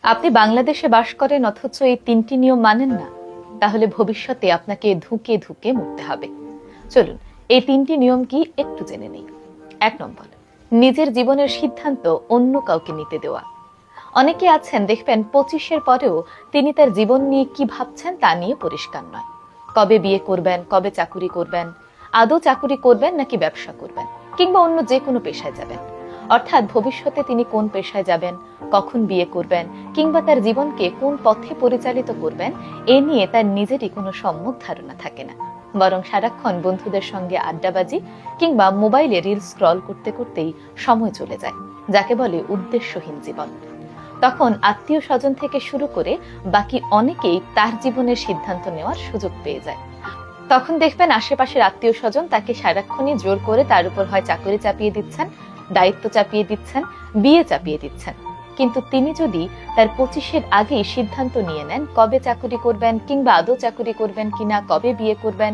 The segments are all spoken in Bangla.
আপনি বাংলাদেশে বাস করেন অথচ এই তিনটি নিয়ম মানেন না, তাহলে ভবিষ্যতে আপনাকে ধুকে ধুকে মরতে হবে। চলুন এই তিনটি নিয়ম কি একটু জেনে নেই। 1 নম্বর, নিজের জীবনের সিদ্ধান্ত অন্য কাউকে নিতে দেওয়া। অনেকে আছেন দেখবেন 25-এর পরেও তিনি তার জীবন নিয়ে কি ভাবছেন তা নিয়ে পরিষ্কার নয়। কবে বিয়ে করবেন, কবে চাকুরি করবেন, আদৌ চাকুরি করবেন নাকি ব্যবসা করবেন, কিংবা অন্য যে কোনো পেশায় যাবেন। অর্থাৎ ভবিষ্যতে তিনি কোন পেশায় যাবেন, কখন বিয়ে করবেন, কিংবা তার জীবনকে কোন পথে পরিচালিত করবেন, এ নিয়ে তার নিজেরই কোনো সম্যক ধারণা থাকে না। বরং সারাক্ষণ বন্ধুদের সঙ্গে আড্ডাবাজি কিংবা মোবাইলে রিল স্ক্রল করতে করতেই সময় চলে যায়, যাকে বলে উদ্দেশ্যহীন জীবন। তখন আত্মীয় স্বজন থেকে শুরু করে বাকি অনেকেই তার জীবনের সিদ্ধান্ত নেওয়ার সুযোগ পেয়ে যায়। তখন দেখবেন আশেপাশের আত্মীয় স্বজন তাকে সারাক্ষণই জোর করে তার উপর হয় চাকরি চাপিয়ে দিচ্ছেন, দায়িত্ব চাপিয়ে দিচ্ছেন, বিয়ে চাপিয়ে দিচ্ছেন। কিন্তু তিনি যদি তার 25-এর আগেই সিদ্ধান্ত নিয়ে নেন কবে চাকরি করবেন, কিংবা আদৌ চাকরি করবেন কিনা, কবে বিয়ে করবেন,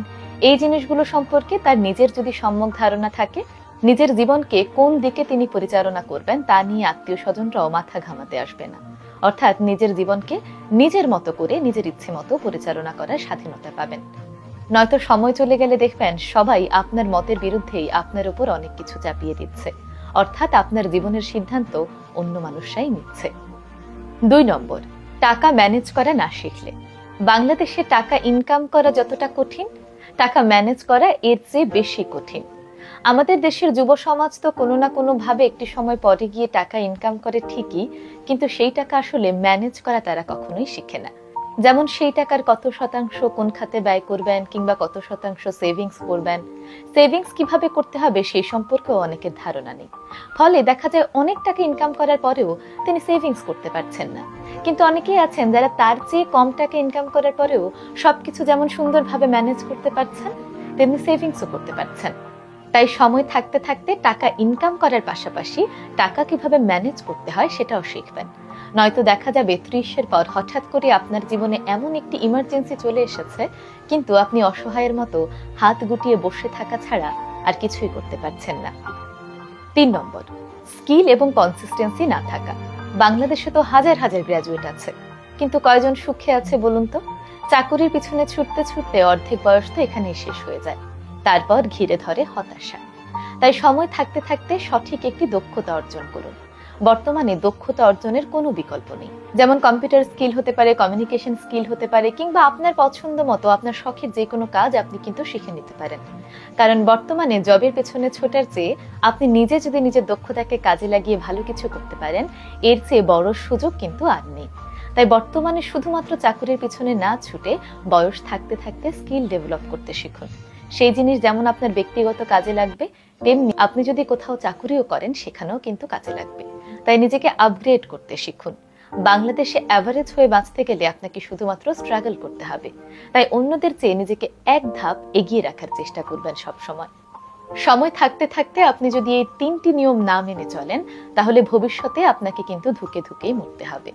এই জিনিসগুলো সম্পর্কে তার নিজের যদি সম্যক ধারণা থাকে, নিজের জীবনকে কোন দিকে তিনি পরিচালনা করবেন তা নিয়ে আত্মীয় স্বজনরাও মাথা ঘামাতে আসবে না। অর্থাৎ নিজের জীবনকে নিজের মতো করে নিজের ইচ্ছে মতো পরিচালনা করার স্বাধীনতা পাবেন। নয়তো সময় চলে গেলে দেখবেন সবাই আপনার মতের বিরুদ্ধেই আপনার উপর অনেক কিছু চাপিয়ে দিচ্ছে, অর্থাৎ আপনার জীবনের সিদ্ধান্ত অন্য মানুষরাই নিচ্ছে। 2 নম্বর, টাকা ম্যানেজ করা না শিখলে। বাংলাদেশে টাকা ইনকাম করা যতটা কঠিন, টাকা ম্যানেজ করা এর চেয়ে বেশি কঠিন। আমাদের দেশের যুব সমাজ তো কোনো না কোনো ভাবে একটি সময় পরে গিয়ে টাকা ইনকাম করে ঠিকই, কিন্তু সেই টাকা আসলে ম্যানেজ করা তারা কখনোই শিখে না। যেমন সেই টাকার কত শতাংশ কোন খাতে ব্যয় করবেন, কিংবা কত শতাংশ সেভিংস করবেন, সেভিংস কিভাবে করতে হবে সেই সম্পর্কেও অনেকের ধারণা নেই। ফলে দেখা যায় অনেক টাকা ইনকাম করার পরেও তিনি সেভিংস করতে পারছেন না। কিন্তু অনেকেই আছেন যারা তার চেয়ে কম টাকা ইনকাম করার পরেও সবকিছু যেমন সুন্দরভাবে ম্যানেজ করতে পারছেন, তেমনি সেভিংসও করতে পারছেন। তাই সময় থাকতে থাকতে টাকা ইনকাম করার পাশাপাশি টাকা কিভাবে ম্যানেজ করতে হয় সেটাও শিখবেন। নয়তো দেখা যাবে 30-এর পর হঠাৎ করে আপনার জীবনে এমন একটি ইমার্জেন্সি চলে এসেছে, কিন্তু আপনি অসহায়ের মতো হাত গুটিয়ে বসে থাকা ছাড়া আর কিছুই করতে পারছেন না। 3 নম্বর, স্কিল এবং কনসিস্টেন্সি না থাকা। বাংলাদেশে তো হাজার হাজার গ্র্যাজুয়েট আছে, কিন্তু কয়জন সুখে আছে বলুন তো? চাকুরির পিছনে ছুটতে ছুটতে অর্ধেক বয়স তো এখানেই শেষ হয়ে যায়, তারপর ঘিরে ধরে হতাশা। তাই সময় থাকতে থাকতে সঠিক একটি দক্ষতা অর্জন করুন। বর্তমানে দক্ষতা অর্জনের কোনো বিকল্প নেই। যেমন কম্পিউটার স্কিল হতে পারে, কমিউনিকেশন স্কিল হতে পারে, কিংবা আপনার পছন্দ মতো আপনার শখের যে কোনো কাজ আপনি কিন্তু শিখে নিতে পারেন। কারণ বর্তমানে জবের পেছনে ছোটার চেয়ে আপনি নিজে যদি নিজের দক্ষতাকে কাজে লাগিয়ে ভালো কিছু করতে পারেন, এর চেয়ে বড় সুযোগ কিন্তু আর নেই। তাই বর্তমানে শুধুমাত্র চাকরির পিছনে না ছুটে বয়স থাকতে থাকতে স্কিল ডেভেলপ করতে শিখুন। সেই জিনিস যেমন আপনার ব্যক্তিগত কাজে লাগবে, তেমনি আপনি যদি কোথাও চাকুরিও করেন সেখানেও কিন্তু কাজে লাগবে। তাই নিজেকে আপগ্রেড করতে শিখুন। বাংলাদেশে অ্যাভারেজ হয়ে বাঁচতে গেলে আপনাকে শুধুমাত্র স্ট্রাগল করতে হবে। তাই অন্যদের চেয়ে নিজেকে এক ধাপ এগিয়ে রাখার চেষ্টা করবেন সব সময়। সময় থাকতে থাকতে আপনি যদি এই 3টি নিয়ম না মেনে চলেন, তাহলে ভবিষ্যতে আপনাকে কিন্তু ধুকে ধুকেই মরতে হবে।